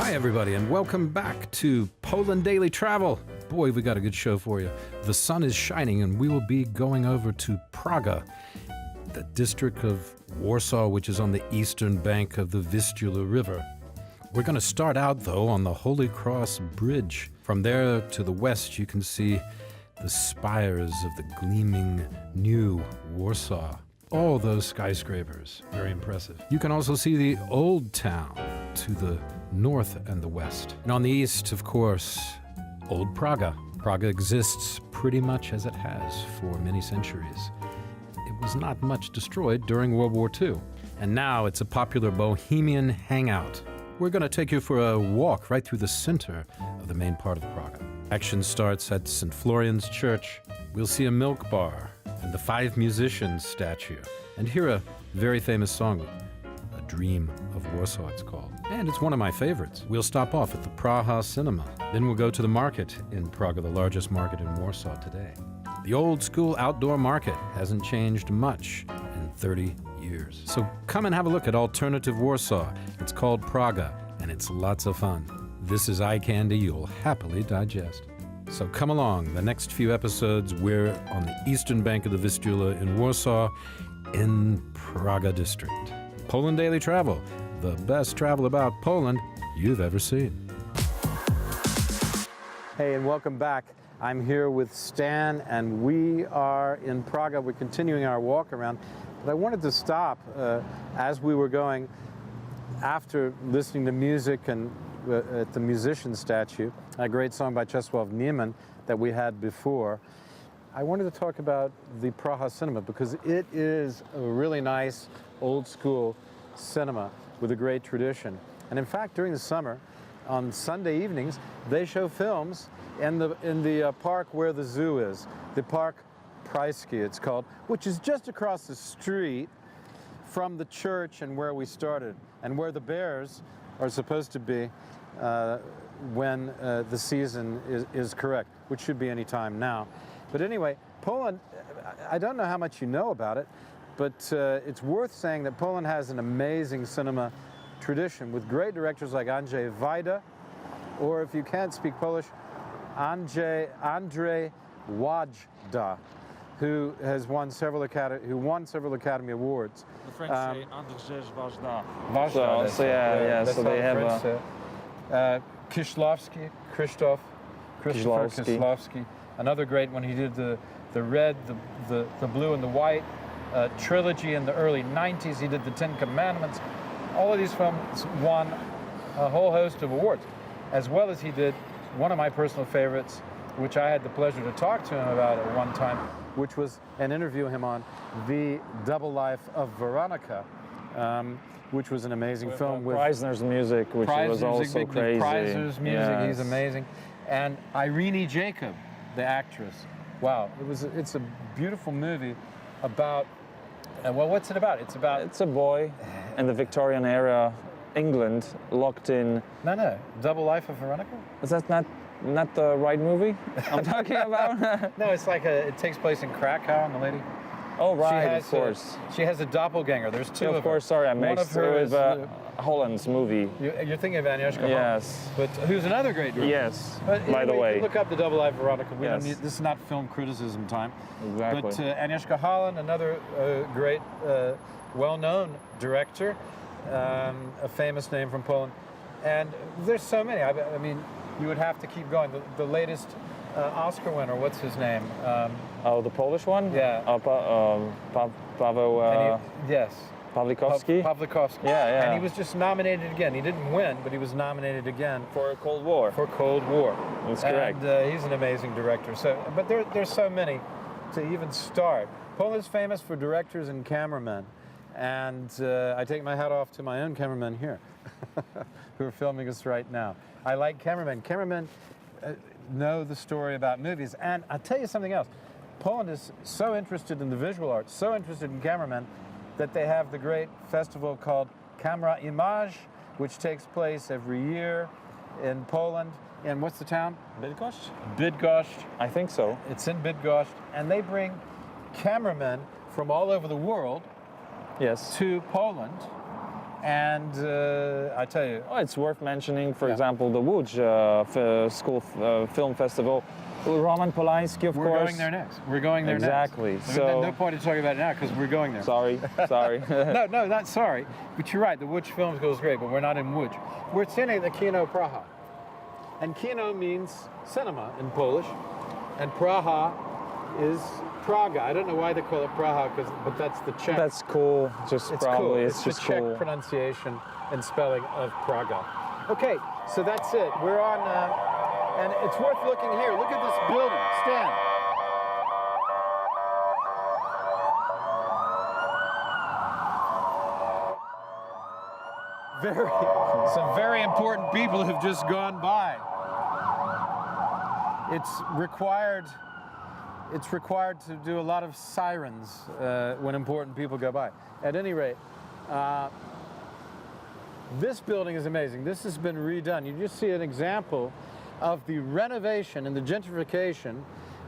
Hi, everybody, and welcome back to Poland Daily Travel. Boy, we got a good show for you. The sun is shining, and we will be going over to Praga, the district of Warsaw, which is on the eastern bank of the Vistula River. We're going to start out, though, on the Holy Cross Bridge. From there to the west, you can see the spires of the gleaming new Warsaw. All those skyscrapers, very impressive. You can also see the old town to the north and the west. And on the east, of course, old Praga. Praga exists pretty much as it has for many centuries. It was not much destroyed during World War II, and now it's a popular bohemian hangout. We're going to take you for a walk right through the center of the main part of Praga. Action starts at St. Florian's Church. We'll see a milk bar and the 5 musicians statue, and hear a very famous song, A Dream of Warsaw it's called. And it's one of my favorites. We'll stop off at the Praha Cinema. Then we'll go to the market in Praga, the largest market in Warsaw today. The old school outdoor market hasn't changed much in 30 years. So come and have a look at alternative Warsaw. It's called Praga, and it's lots of fun. This is eye candy you'll happily digest. So come along. The next few episodes, we're on the eastern bank of the Vistula in Warsaw, in Praga district. Poland Daily Travel, the best travel about Poland you've ever seen. Hey, and welcome back. I'm here with Stan, and we are in Praga. We're continuing our walk around, but I wanted to stop as we were going, after listening to music and at the musician statue, a great song by Czesław Niemann that we had before. I wanted to talk about the Praha Cinema because it is a really nice, old school cinema with a great tradition. And in fact, during the summer, on Sunday evenings, they show films in the park where the zoo is, the Park Praisky it's called, which is just across the street from the church and where we started, and where the bears are supposed to be when the season is correct, which should be any time now. But anyway, Poland, I don't know how much you know about it, but it's worth saying that Poland has an amazing cinema tradition with great directors like Andrzej Wajda, or if you can't speak Polish, Andrzej Wajda, who won several Academy Awards. The French say Andrzej Wajda. Wajda. So yeah, so they have Krzysztof Kieślowski, another great one. He did the red, the blue, and the white trilogy in the early 90s. He did the 10 Commandments. All of these films won a whole host of awards, as well as he did one of my personal favorites, which I had the pleasure to talk to him about at one time, which was an interview him on The Double Life of Veronica, which was an amazing film with Preisner's music, which was also crazy. Preisner's music, yes. He's amazing. And Irene Jacob, the actress. Wow, it's a beautiful movie about, well, what's it about? It's a boy in the Victorian era, England, locked in... No, Double Life of Veronica? Is that not the right movie I'm talking about? No, it's like it takes place in Krakow, and the lady... Oh, right, of course. She has a doppelganger. There's two of of course, sorry, I mixed with Holland's movie. You're thinking of Agnieszka Holland. Yes. But who's another great director? Yes, but by the way. Look up The Double Life of Veronica. Yes. This is not film criticism time. Exactly. But Agnieszka Holland, another great, well-known director, a famous name from Poland. And there's so many. I mean, you would have to keep going. The latest Oscar winner, what's his name? The Polish one? Yeah. Paweł... yes. Pawlikowski? Pawlikowski. Yeah. And he was just nominated again. He didn't win, but he was nominated again. For Cold War. For Cold War. That's correct. And he's an amazing director. But there's so many to even start. Poland's famous for directors and cameramen. And I take my hat off to my own cameramen here, who are filming us right now. I like cameramen. Cameramen know the story about movies. And I'll tell you something else. Poland is so interested in the visual arts, so interested in cameramen, that they have the great festival called Kamera Image, which takes place every year in Poland. And what's the town? Bydgoszcz? Bydgoszcz. I think so. It's in Bydgoszcz. And they bring cameramen from all over the world Yes. to Poland And I tell you, Oh, it's worth mentioning, for Yeah. example, the Łódź School Film Festival. Roman Polanski, of we're course. going there next. We're going there Exactly. next. So- no point in talking about it now because we're going there. Sorry, sorry. No, not sorry. But you're right. The Łódź Film School is great, but we're not in Łódź. We're sitting at Kino Praha. And Kino means cinema in Polish. And Praha is Praga. I don't know why they call it Praha, but that's the Czech. That's cool. Just It's probably cool. it's the just Czech cool. pronunciation and spelling of Praga. Okay, so that's it. We're on, and it's worth looking here. Look at this building. Stan. Some very important people have just gone by. It's required to do a lot of sirens when important people go by. At any rate, this building is amazing. This has been redone. You just see an example of the renovation and the gentrification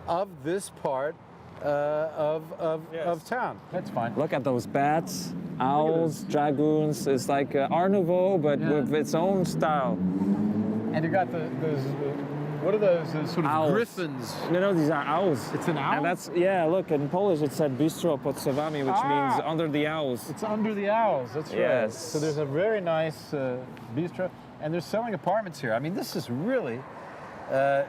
of this part of town. That's fine. Look at those bats, owls, dragoons. It's like Art Nouveau, but Yeah. with its own style. And you got those what are those sort of Owls. griffins? No, these are owls. It's an owl? And that's, yeah, look, in Polish it said bistro pod sowami, which means under the owls. It's under the owls, that's right. Yes. So there's a very nice bistro, and they're selling apartments here. I mean, this is really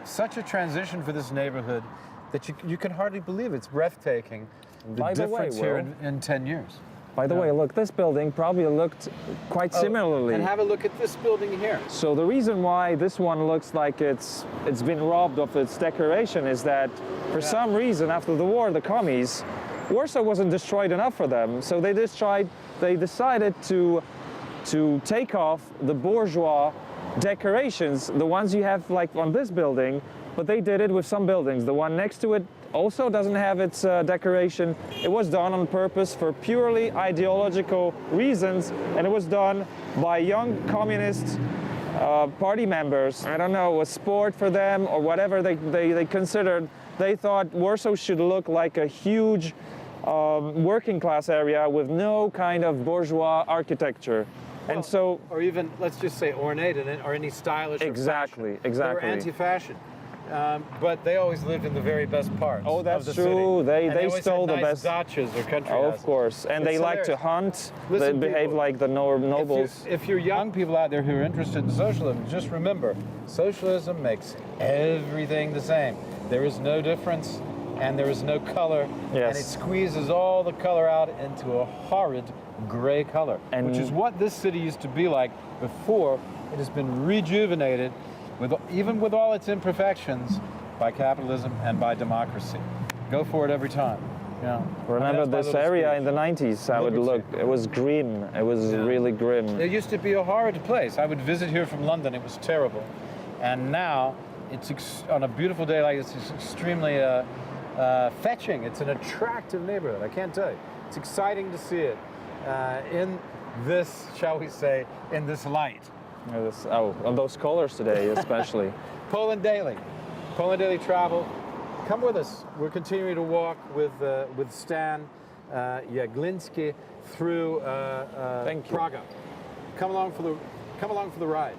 such a transition for this neighborhood that you can hardly believe. It's breathtaking, the By the way, difference here Will, in 10 years. By the way, look, this building probably looked quite similarly. And have a look at this building here. So the reason why this one looks like it's been robbed of its decoration is that for some reason after the war, the commies, Warsaw wasn't destroyed enough for them. So they decided to take off the bourgeois decorations, the ones you have like on this building, but they did it with some buildings. The one next to it also doesn't have its decoration. It was done on purpose for purely ideological reasons, and it was done by young communist party members. I don't know, a sport for them or whatever they considered. They thought Warsaw should look like a huge working class area with no kind of bourgeois architecture. Well, And so, or even, let's just say, ornate in it, or any stylish or Exactly, fashion. exactly. They were anti-fashion. But they always lived in the very best parts. Oh, that's of the true. City. They And always stole had the nice best. dachas or country oh, houses. of course, and It's they like to hilarious. hunt. Listen, they behave people, like the nobles. If you're young people out there who are interested in socialism, just remember, socialism makes everything the same. There is no difference, and there is no color, Yes. and it squeezes all the color out into a horrid gray color, And- which is what this city used to be like before it has been rejuvenated, even with all its imperfections, by capitalism and by democracy. Go for it every time. Yeah. Remember this area in the 90s? How it Liberty. looked. It was grim. It was really grim. It used to be a horrid place. I would visit here from London. It was terrible. And now, on a beautiful day like this, it's extremely fetching. It's an attractive neighborhood, I can't tell you. It's exciting to see it in this, shall we say, in this light. On those colors today, especially. Poland Daily Travel. Come with us. We're continuing to walk with Stan Jaglinski through Thank you. Praga. Come along for the ride.